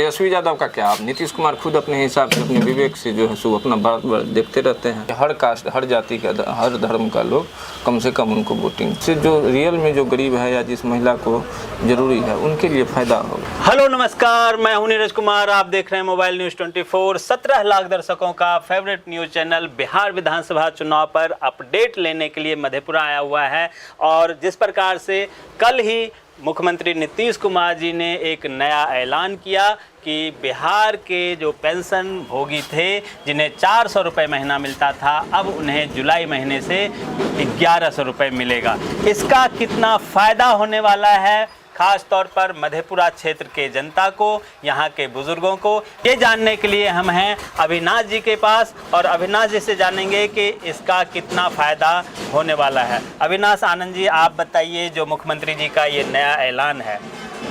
तेजस्वी यादव का क्या, आप नीतीश कुमार खुद अपने हिसाब से अपने विवेक से जो है सो अपना बार बार देखते रहते हैं। हर कास्ट, हर जाति का, हर धर्म का लोग कम से कम उनको वोटिंग से जो रियल में जो गरीब है या जिस महिला को जरूरी है उनके लिए फायदा होगा। हेलो नमस्कार, मैं हूं नीरज कुमार, आप देख रहे हैं मोबाइल न्यूज 24। 17 लाख दर्शकों का फेवरेट न्यूज चैनल बिहार विधानसभा चुनाव पर अपडेट लेने के लिए मधेपुरा आया हुआ है। और जिस प्रकार से कल ही मुख्यमंत्री नीतीश कुमार जी ने एक नया ऐलान किया कि बिहार के जो पेंशन भोगी थे जिन्हें 400 रुपये महीना मिलता था, अब उन्हें जुलाई महीने से 1100 रुपये मिलेगा। इसका कितना फ़ायदा होने वाला है खास तौर पर मधेपुरा क्षेत्र के जनता को, यहाँ के बुजुर्गों को, ये जानने के लिए हम हैं अविनाश जी के पास और अविनाश जी से जानेंगे कि इसका कितना फ़ायदा होने वाला है। अविनाश आनंद जी, आप बताइए, जो मुख्यमंत्री जी का ये नया ऐलान है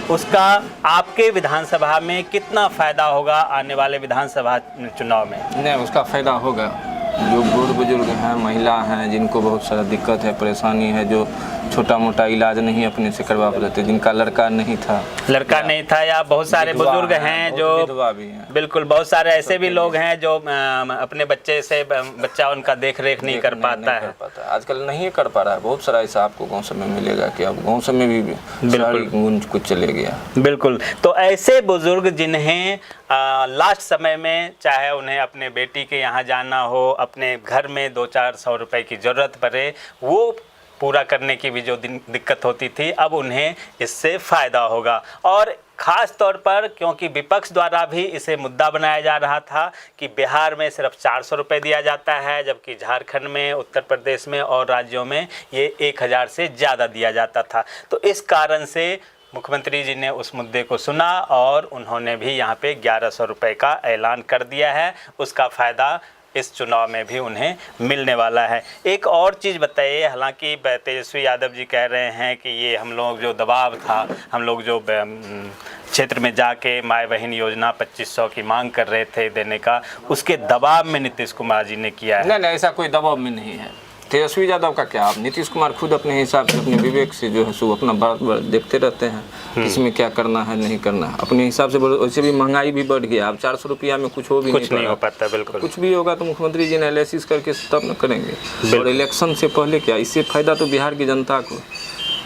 उसका आपके विधानसभा में कितना फ़ायदा होगा आने वाले विधानसभा चुनाव में? नहीं, उसका फ़ायदा होगा। जो बूढ़ बुजुर्ग हैं, महिला हैं, जिनको बहुत सारा दिक्कत है, परेशानी है, जो छोटा मोटा इलाज नहीं अपने से करवा पाते, जिनका लड़का नहीं था या बहुत सारे बुजुर्ग हैं जो विधवा भी हैं। बिल्कुल, बहुत सारे ऐसे भी लोग हैं जो अपने बच्चा उनका देख रेख नहीं कर पाता है। आजकल नहीं कर पा रहा है। बहुत सारा ऐसा आपको गाँव सब में मिलेगा कि अब गाँव सब में भी बिल्कुल गुंज कुछ चले गया। बिल्कुल, तो ऐसे बुजुर्ग जिन्हें लास्ट समय में चाहे उन्हें अपने बेटी के यहाँ जाना हो, अपने घर में 200-400 रुपए की ज़रूरत पड़े, वो पूरा करने की भी जो दिक्कत होती थी, अब उन्हें इससे फ़ायदा होगा। और ख़ास तौर पर क्योंकि विपक्ष द्वारा भी इसे मुद्दा बनाया जा रहा था कि बिहार में सिर्फ 400 रुपये दिया जाता है, जबकि झारखंड में, उत्तर प्रदेश में और राज्यों में ये 1000 से ज़्यादा दिया जाता था। तो इस कारण से मुख्यमंत्री जी ने उस मुद्दे को सुना और उन्होंने भी यहाँ पे 1100 रुपये का ऐलान कर दिया है। उसका फ़ायदा इस चुनाव में भी उन्हें मिलने वाला है। एक और चीज़ बताइए, हालांकि तेजस्वी यादव जी कह रहे हैं कि ये हम लोग जो दबाव था, हम लोग जो क्षेत्र में जाके माय बहन योजना 2500 की मांग कर रहे थे देने का, उसके दबाव में नीतीश कुमार जी ने किया है। नहीं, ऐसा कोई दबाव में नहीं है। तेजस्वी यादव का क्या, आप नीतीश कुमार खुद अपने हिसाब से अपने विवेक से जो है सो अपना बार बार देखते रहते हैं इसमें क्या करना है नहीं करना है अपने हिसाब से। वैसे भी महंगाई भी बढ़ गया, अब 400 रुपया में कुछ नहीं हो पाता। बिल्कुल, कुछ भी होगा तो मुख्यमंत्री जी एनालिसिस करके तब न करेंगे। और इलेक्शन से पहले क्या, इससे फायदा तो बिहार की जनता को,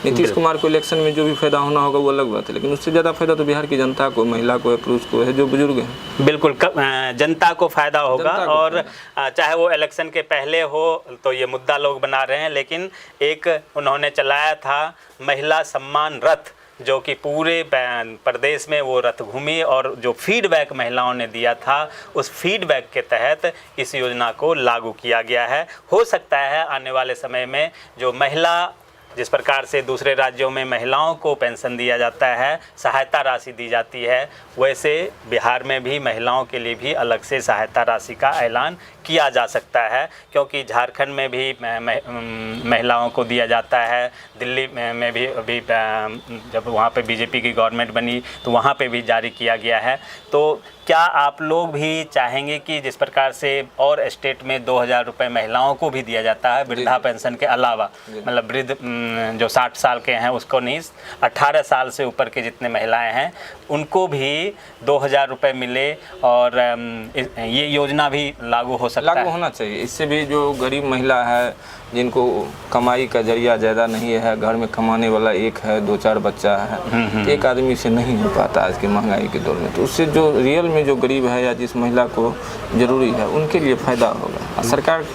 नीतीश कुमार को इलेक्शन में जो भी फायदा होना होगा वो अलग बात है, लेकिन उससे ज़्यादा फायदा तो बिहार की जनता को, महिला को, पुरुष को है, जो बुजुर्ग हैं। बिल्कुल, जनता को फ़ायदा होगा। और चाहे वो इलेक्शन के पहले हो तो ये मुद्दा लोग बना रहे हैं, लेकिन एक उन्होंने चलाया था महिला सम्मान रथ, जो कि पूरे प्रदेश में वो रथ घूमी और जो फीडबैक महिलाओं ने दिया था उस फीडबैक के तहत इस योजना को लागू किया गया है। हो सकता है आने वाले समय में जो महिला, जिस प्रकार से दूसरे राज्यों में महिलाओं को पेंशन दिया जाता है, सहायता राशि दी जाती है, वैसे बिहार में भी महिलाओं के लिए भी अलग से सहायता राशि का ऐलान किया जा सकता है। क्योंकि झारखंड में भी महिलाओं को दिया जाता है, दिल्ली में भी अभी जब वहाँ पे बीजेपी की गवर्नमेंट बनी तो वहाँ पे भी जारी किया गया है। तो क्या आप लोग भी चाहेंगे कि जिस प्रकार से और स्टेट में 2000 रुपये महिलाओं को भी दिया जाता है वृद्धा पेंशन के अलावा, मतलब वृद्ध जो 60 साल के हैं उसको नहीं, 18 साल से ऊपर के जितने महिलाएं हैं उनको भी 2000 रुपये मिले और ये योजना भी लागू हो सकता है? लागू होना चाहिए। इससे भी जो गरीब महिला है, जिनको कमाई का जरिया ज़्यादा नहीं है, घर में कमाने वाला एक है, 2-4 बच्चा है, एक आदमी से नहीं हो पाता आज के महंगाई के दौर में, तो उससे जो रियल में जो गरीब है या जिस महिला को ज़रूरी है उनके लिए फ़ायदा होगा। सरकार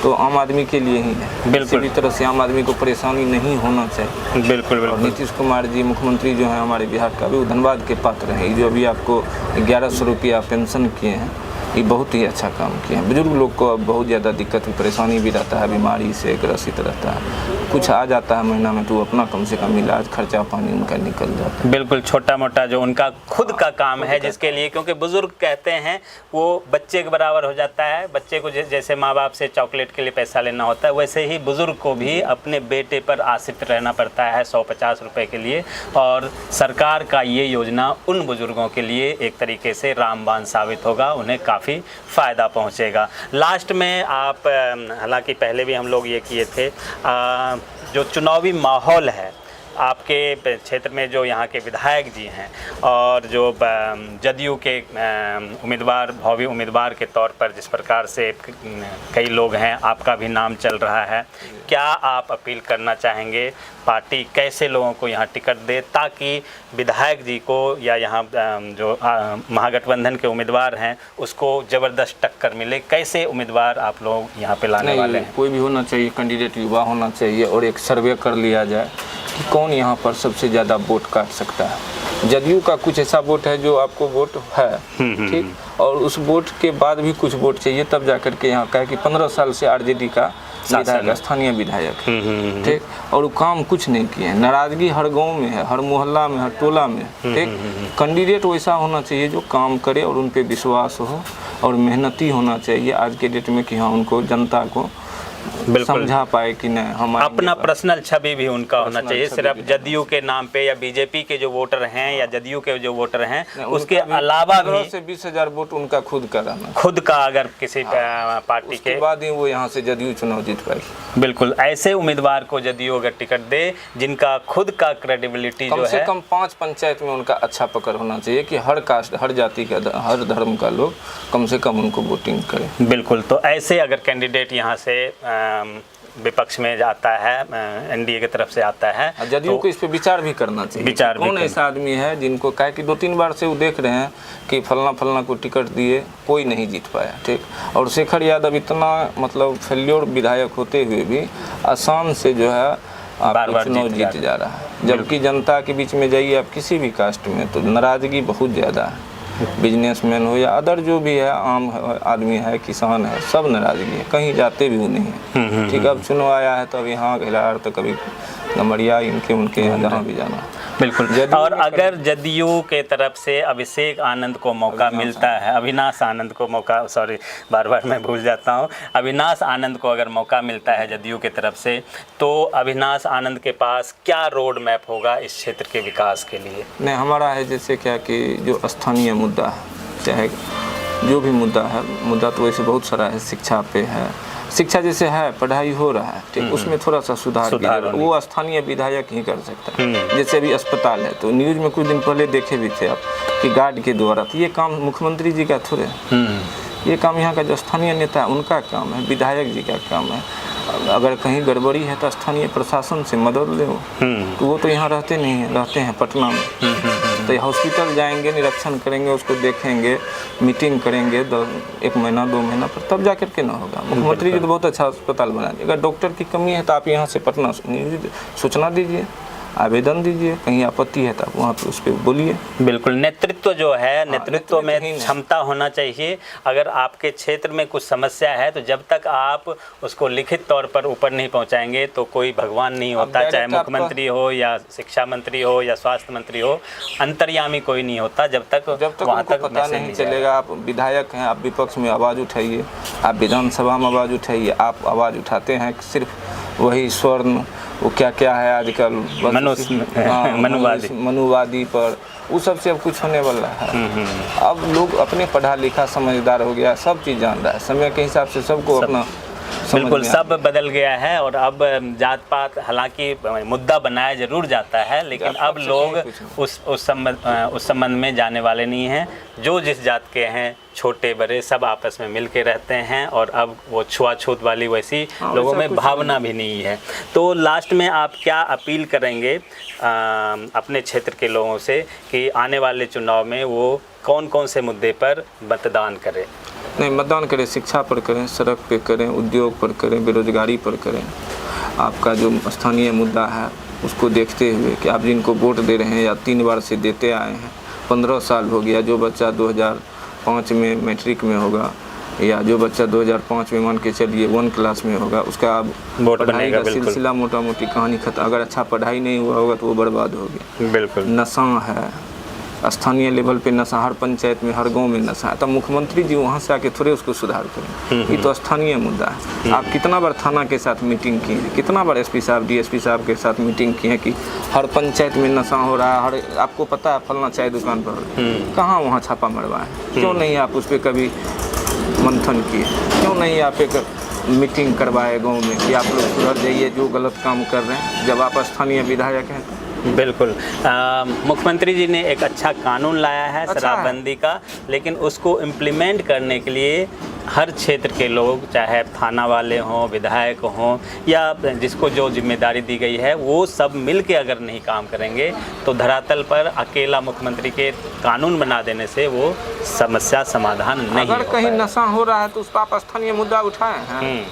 तो आम आदमी के लिए ही है, किसी भी तरह से आम आदमी को परेशानी नहीं होना चाहिए। बिल्कुल। और नीतीश कुमार जी मुख्यमंत्री जो हैं हमारे बिहार का, भी वो धन्यवाद के पात्र हैं। जो अभी आपको 1100 रुपया पेंशन किए हैं, ये बहुत ही अच्छा काम किया है। बुजुर्ग लोग को अब बहुत ज़्यादा दिक्कत परेशानी भी रहता है, बीमारी से ग्रसित रहता है, कुछ आ जाता है महीना में तो अपना कम से कम इलाज खर्चा पानी उनका निकल जाता है। बिल्कुल, छोटा मोटा जो उनका खुद का काम है जिसके लिए, क्योंकि बुजुर्ग कहते हैं वो बच्चे के बराबर हो जाता है। बच्चे को जैसे माँ बाप से चॉकलेट के लिए पैसा लेना होता है, वैसे ही बुजुर्ग को भी अपने बेटे पर आश्रित रहना पड़ता है 150 रुपये के लिए। और सरकार का ये योजना उन बुजुर्गों के लिए एक तरीके से रामबाण साबित होगा, उन्हें काफ़ी फ़ायदा पहुंचेगा। लास्ट में आप, हालांकि पहले भी हम लोग ये किए थे, जो चुनावी माहौल है आपके क्षेत्र में जो यहाँ के विधायक जी हैं और जो जदयू के उम्मीदवार, भावी उम्मीदवार के तौर पर जिस प्रकार से कई लोग हैं, आपका भी नाम चल रहा है, क्या आप अपील करना चाहेंगे? पार्टी कैसे लोगों को यहाँ टिकट दे ताकि विधायक जी को या यहाँ जो महागठबंधन के उम्मीदवार हैं उसको ज़बरदस्त टक्कर मिले? कैसे उम्मीदवार आप लोग यहाँ पे लाने वाले हैं? कोई भी होना चाहिए, कैंडिडेट युवा होना चाहिए और एक सर्वे कर लिया जाए कि कौन यहाँ पर सबसे ज़्यादा वोट काट सकता है। जदयू का कुछ ऐसा वोट है जो आपको वोट है, ठीक, और उस वोट के बाद भी कुछ वोट चाहिए, तब जाकर के यहाँ का है कि 15 साल से आरजेडी का विधायक, स्थानीय विधायक, ठीक, और वो काम कुछ नहीं किए। नाराजगी हर गांव में है, हर मोहल्ला में, हर टोला में, ठीक। कैंडिडेट वैसा होना चाहिए जो काम करे और उन पे विश्वास हो और मेहनती होना चाहिए आज के डेट में कि हाँ उनको जनता को समझा पाए कि नहीं हम अपना पर्सनल छवि भी उनका होना चाहिए। सिर्फ जदयू के नाम पे या बीजेपी के जो वोटर हैं या जदयू के जो वोटर हैं उसके अलावा भी से 20,000 वोट उनका खुद का रहना, खुद का अगर किसी पार्टी के बाद ही वो यहाँ से जदयू चुनाव जीत पाएगी। बिल्कुल, ऐसे उम्मीदवार को जदयू अगर टिकट दे जिनका खुद का क्रेडिबिलिटी जो है, कम से कम 5 पंचायत में उनका अच्छा पकड़ होना चाहिए कि हर कास्ट, हर जाति का, हर धर्म का लोग कम से कम उनको वोटिंग करें। बिल्कुल, तो ऐसे अगर कैंडिडेट यहाँ से विपक्ष में जाता है, एनडीए की तरफ से आता है, जदयू को इस पे विचार भी करना चाहिए। विचार कौन ऐसा आदमी है जिनको कहे कि 2-3 बार से वो देख रहे हैं कि फलना को टिकट दिए कोई नहीं जीत पाया, ठीक, और शेखर यादव इतना मतलब फेल्योर विधायक होते हुए भी आसान से जो है आप चुनाव जीत जा रहा है। जबकि जनता के बीच में जाइए आप किसी भी कास्ट में तो नाराजगी बहुत ज़्यादा है, बिजनेसमैन हो या अदर जो भी है, आम आदमी है, किसान है, सब नाराजगी है, कहीं जाते भी वो नहीं है, ठीक। अब चुनाव आया है तो अब यहाँ घिलाड़ तो कभी गमरिया इनके उनके यहाँ जहाँ भी जाना। बिल्कुल, और अगर जदयू के तरफ से अभिषेक आनंद को मौका मिलता है, अविनाश आनंद को मौका, सॉरी बार बार मैं भूल जाता हूँ, अविनाश आनंद को अगर मौका मिलता है जदयू के तरफ से, तो अविनाश आनंद के पास क्या रोड मैप होगा इस क्षेत्र के विकास के लिए? नहीं, हमारा है जैसे क्या कि जो स्थानीय मुद्दा है, चाहे जो भी मुद्दा है, मुद्दा तो वैसे बहुत सारा है, शिक्षा पे है, शिक्षा जैसे है, पढ़ाई हो रहा है, ठीक, उसमें थोड़ा सा सुधार वो स्थानीय विधायक ही कर सकता है। जैसे अभी अस्पताल है तो न्यूज़ में कुछ दिन पहले देखे भी थे आप कि गार्ड के द्वारा, तो ये काम मुख्यमंत्री जी का थोड़े, ये काम यहाँ का जो स्थानीय नेता है उनका काम है, विधायक जी का काम है। अगर कहीं गड़बड़ी है तो स्थानीय प्रशासन से मदद ले, तो वो तो यहाँ रहते नहीं हैं, रहते हैं पटना में, तो हॉस्पिटल जाएंगे, निरीक्षण करेंगे, उसको देखेंगे, मीटिंग करेंगे 1 महीना 2 महीना पर, तब जाकर के ना होगा। मुख्यमंत्री जी तो बहुत अच्छा अस्पताल बना दिए। अगर डॉक्टर की कमी है तो आप यहाँ से पटना सूचना दीजिए, आवेदन दीजिए, कहीं आपत्ति है तो आप वहाँ पे उस पर बोलिए। बिल्कुल, नेतृत्व जो है, नेतृत्व में क्षमता होना चाहिए। अगर आपके क्षेत्र में कुछ समस्या है तो जब तक आप उसको लिखित तौर पर ऊपर नहीं पहुँचाएंगे तो कोई भगवान नहीं होता, चाहे मुख्यमंत्री हो या शिक्षा मंत्री हो या स्वास्थ्य मंत्री हो, अंतर्यामी कोई नहीं होता जब तक वहाँ तक पता नहीं चलेगा। आप विधायक हैं, आप विपक्ष में आवाज़ उठाइए, आप विधानसभा में आवाज़ उठाइए, आप आवाज़ उठाते हैं सिर्फ वही स्वर्ण, वो क्या क्या है आजकल मनुवादी पर, वो सब से अब कुछ होने वाला है। अब लोग अपने पढ़ा लिखा समझदार हो गया, सब चीज़ जान रहा है, समय के हिसाब से सबको अपना बिल्कुल सब बदल गया है। और अब जात पात हालांकि मुद्दा बनाया जरूर जाता है, लेकिन अब लोग उस संबंध में जाने वाले नहीं हैं। जो जिस जात के हैं, छोटे बड़े सब आपस में मिल के रहते हैं, और अब वो छुआछूत वाली वैसी लोगों में भावना भी नहीं है। तो लास्ट में आप क्या अपील करेंगे अपने क्षेत्र के लोगों से कि आने वाले चुनाव में वो कौन कौन से मुद्दे पर मतदान करें? नहीं, मतदान करें, शिक्षा पर करें, सड़क पे करें, उद्योग पर करें, बेरोजगारी पर करें। आपका जो स्थानीय मुद्दा है उसको देखते हुए कि आप जिनको वोट दे रहे हैं या 3 बार से देते आए हैं, 15 साल हो गया, जो बच्चा 2005 में मैट्रिक में होगा या जो बच्चा 2005 में मान के चलिए 1 क्लास में होगा, उसका पढ़ाई का सिलसिला मोटा मोटी कहानी खत्म। अगर अच्छा पढ़ाई नहीं हुआ होगा तो वो बर्बाद हो गया। बिल्कुल, नशा है, स्थानीय लेवल पे नशा, हर पंचायत में, हर गांव में नशा है, तब मुख्यमंत्री जी वहाँ से आके थोड़े उसको सुधार करें। ये तो स्थानीय मुद्दा है। आप कितना बार थाना के साथ मीटिंग की है, कितना बार एसपी साहब, डीएसपी साहब के साथ मीटिंग की है कि हर पंचायत में नशा हो रहा है, हर आपको पता है फलना चाय दुकान पर, कहाँ वहाँ छापा मरवाएं? क्यों नहीं आप उस पर कभी मंथन किए, क्यों नहीं आप एक मीटिंग करवाए गांव में कि आप लोग सुधर जाइए जो गलत काम कर रहे हैं, जब आप स्थानीय विधायक हैं। बिल्कुल। मुख्यमंत्री जी ने एक अच्छा कानून लाया है शराबबंदी का, लेकिन उसको इम्प्लीमेंट करने के लिए हर क्षेत्र के लोग, चाहे थाना वाले हों, विधायक हों, या जिसको जो जिम्मेदारी दी गई है, वो सब मिल के अगर नहीं काम करेंगे तो धरातल पर अकेला मुख्यमंत्री के कानून बना देने से वो समस्या समाधान नहीं अगर कहीं नशा हो रहा है तो उस पर आप स्थानीय मुद्दा उठाए हैं,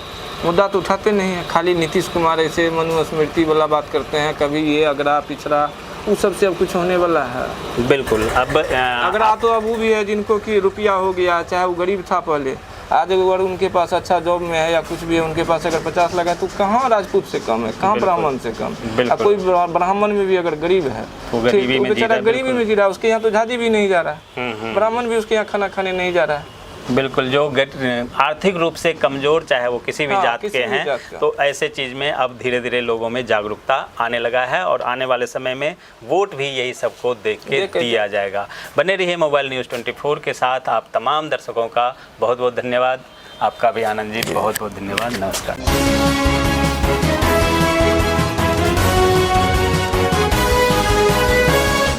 मुद्दा तो उठाते नहीं है। खाली नीतीश कुमार ऐसे मनुस्मृति वाला बात करते हैं, कभी ये अगरा पिछड़ा, उस सब से अब कुछ होने वाला है? बिल्कुल। अब अगरा तो अब वो भी है जिनको कि रुपया हो गया, चाहे वो गरीब था पहले, आज अगर उनके पास अच्छा जॉब में है या कुछ भी है, उनके पास अगर 50 लगा तो कहाँ राजपूत से कम है, कहाँ ब्राह्मण से कम। कोई ब्राह्मण में भी अगर गरीब है, बेचारा गरीबी में जी रहा है, उसके यहाँ तो झाजी भी नहीं जा रहा है, ब्राह्मण भी उसके यहाँ खाना खाने नहीं जा रहा है। बिल्कुल। जो आर्थिक रूप से कमजोर, चाहे वो किसी भी जात के हैं, तो ऐसे चीज़ में अब धीरे धीरे लोगों में जागरूकता आने लगा है, और आने वाले समय में वोट भी यही सबको देख के दिया जाएगा। बने रहिए मोबाइल न्यूज़ 24 के साथ। आप तमाम दर्शकों का बहुत बहुत धन्यवाद। आपका भी आनंद जी बहुत बहुत धन्यवाद। नमस्कार।